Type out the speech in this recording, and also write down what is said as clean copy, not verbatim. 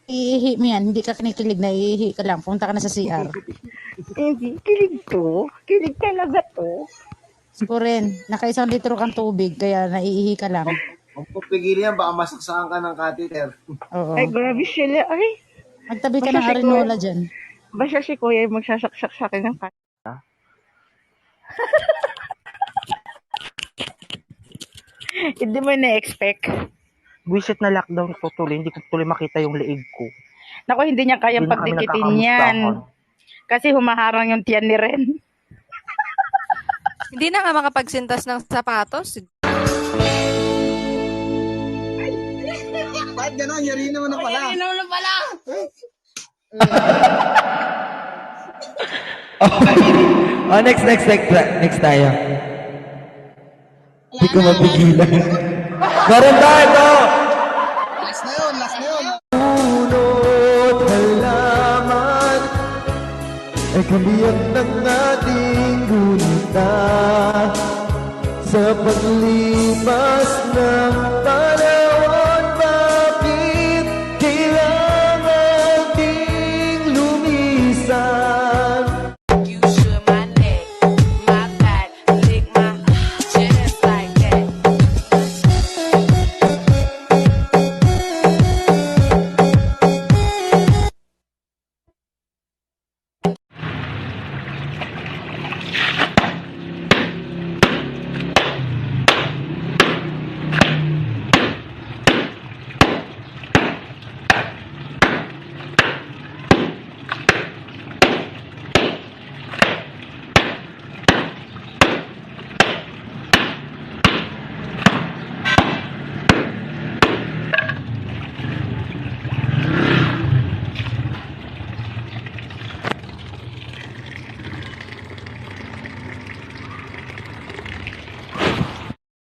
Iihi mo yan, hindi ka kinikilig na iihi ka lang. Punta ka na sa CR. Hindi, kilig to. Kilig talaga to. Ko rin, naka 1 litro kang tubig, kaya naiihi ka lang. Huwag mo pigilan yan, baka masaksakan ka ng catheter. Oo. Ay, grabe sila. Ay, Magtabi ka basta ng si arenola dyan. basta si Kuya yung magsasaksak sa akin ng Hindi mo na-expect. Buisit na lockdown ko tuloy, hindi ko tuloy makita yung leeg ko. Naku, hindi niya kayang Hindi na kami pagdikitin yan. nagkakamustahan. Kasi humaharang yung tiyan ni Ren. Hindi na nga makapagsintas ng sapatos. Bakit gano'n? Yari naman na pala. Oh, next tayo. Hindi ko mapigilan. Meron tayo! Last na yun, last na yun. Unod halaman ay kaliyak ng